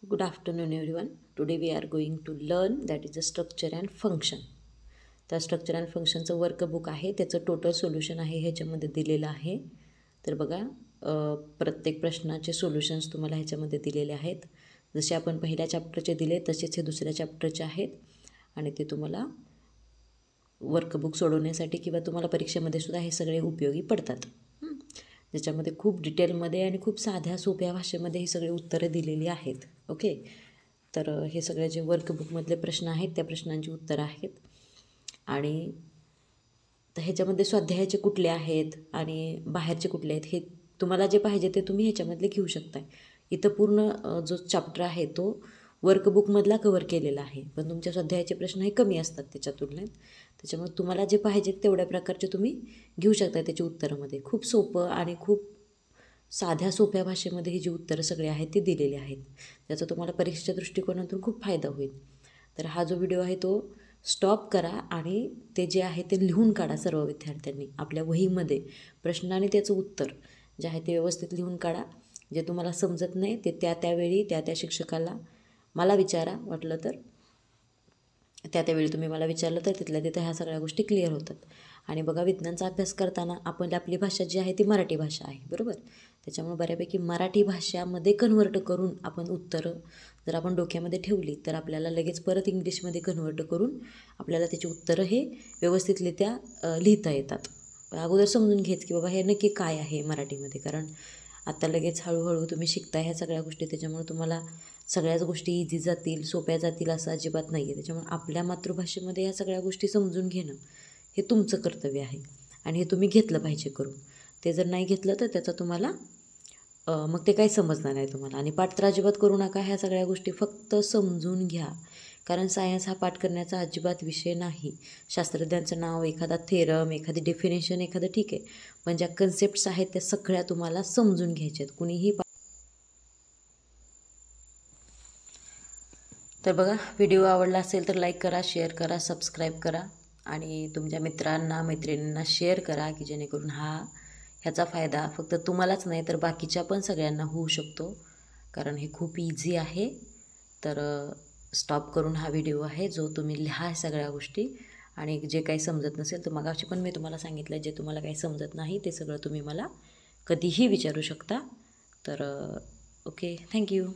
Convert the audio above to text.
Good afternoon everyone. Today we are going to learn that is the structure and function. त्या structure and फंक्शनचं workbook आहे, त्याचं total solution आहे ह्याच्यामध्ये दिलेलं आहे. तर बघा प्रत्येक प्रश्नाचे सोल्युशन्स तुम्हाला ह्याच्यामध्ये दिलेले आहेत. जसे आपण पहिल्या चॅप्टरचे दिले तसेच हे दुसऱ्या चॅप्टरचे आहेत आणि ते तुम्हाला वर्कबुक सोडवण्यासाठी किंवा तुम्हाला परीक्षेमध्ये सुद्धा हे सगळे उपयोगी पडतात. ज्याच्यामध्ये खूप डिटेलमध्ये आणि खूप साध्या सोप्या भाषेमध्ये ही सगळी उत्तरं दिलेली आहेत. ओके, तर हे सगळे जे वर्कबुकमधले प्रश्न आहेत त्या प्रश्नांची उत्तरं आहेत. आणि तर ह्याच्यामध्ये स्वाध्यायाचे कुठले आहेत आणि बाहेरचे कुठले आहेत हे तुम्हाला जे पाहिजे ते तुम्ही ह्याच्यामधले घेऊ शकताय. इथं पूर्ण जो चॅप्टर आहे तो वर्कबुकमधला कवर केलेला आहे, पण तुमच्या स्वाध्यायाचे प्रश्न हे कमी असतात त्याच्या तुलनेत. त्याच्यामुळे तुम्हाला जे पाहिजे तेवढ्या प्रकारचे तुम्ही घेऊ शकता त्याच्या उत्तरामध्ये. खूप सोपं आणि खूप साध्या सोप्या भाषेमध्ये ही जी उत्तरं सगळे आहेत ते दिलेले आहेत. त्याचा तुम्हाला परीक्षेच्या दृष्टिकोनातून खूप फायदा होईल. तर हा जो व्हिडिओ आहे तो स्टॉप करा आणि ते जे आहे ते लिहून काढा. सर्व विद्यार्थ्यांनी आपल्या वहीमध्ये प्रश्न आणि त्याचं उत्तर जे आहे ते व्यवस्थित लिहून काढा. जे तुम्हाला समजत नाही ते त्यावेळी त्या शिक्षकाला मला विचारा, वाटलं तर त्यावेळी तुम्ही मला विचारलं तर तिथल्या तिथं ह्या सगळ्या गोष्टी क्लिअर होतात. आणि बघा विज्ञानचा अभ्यास करताना आपली भाषा जी आहे ती मराठी भाषा आहे, बरोबर. त्याच्यामुळे बऱ्यापैकी मराठी भाषामध्ये कन्व्हर्ट करून आपण उत्तरं जर आपण डोक्यामध्ये ठेवली तर आपल्याला लगेच परत इंग्लिशमध्ये कन्व्हर्ट करून आपल्याला त्याची उत्तरं हे व्यवस्थितरित्या लिहिता येतात. अगोदर समजून घ्यायचं की बाबा हे नक्की काय आहे मराठीमध्ये, कारण आता लगेच हळूहळू तुम्ही शिकताय ह्या सगळ्या गोष्टी. त्याच्यामुळे तुम्हाला सगळ्याच गोष्टी इझी जातील, सोप्या जातील असं अजिबात नाही आहे. त्याच्यामुळे आपल्या मातृभाषेमध्ये ह्या सगळ्या गोष्टी समजून घेणं हे तुमचं कर्तव्य आहे आणि हे तुम्ही घेतलं पाहिजे करून. ते जर नाही घेतलं तर त्याचा तुम्हाला मग ते काही समजणार नाही तुम्हाला. आणि पाठ तर अजिबात करू नका. ह्या सगळ्या गोष्टी फक्त समजून घ्या, कारण सायन्स हा पाठ करण्याचा अजिबात विषय नाही. शास्त्रज्ञांचं नाव, एखादा थेरम, एखादी डेफिनेशन एखादं ठीक आहे, पण ज्या कन्सेप्ट्स आहेत त्या सगळ्या तुम्हाला समजून घ्यायच्या आहेत. कुणीही तर बघा व्हिडिओ आवडला असेल तर लाईक करा, शेअर करा, सबस्क्राईब करा आणि तुमच्या मित्रांना मैत्रिणींना शेअर करा की जेणेकरून ह्याचा फायदा फक्त तुम्हालाच नाही तर बाकीच्या पण सगळ्यांना होऊ शकतो, कारण हे खूप इझी आहे. तर स्टॉप करून हा व्हिडिओ आहे जो तुम्ही लिहा सगळ्या गोष्टी. आणि जे काही समजत नसेल तर मगाशी पण मी तुम्हाला सांगितलं, जे तुम्हाला काही समजत नाही ते सगळं तुम्ही मला कधीही विचारू शकता. तर ओके, थँक्यू.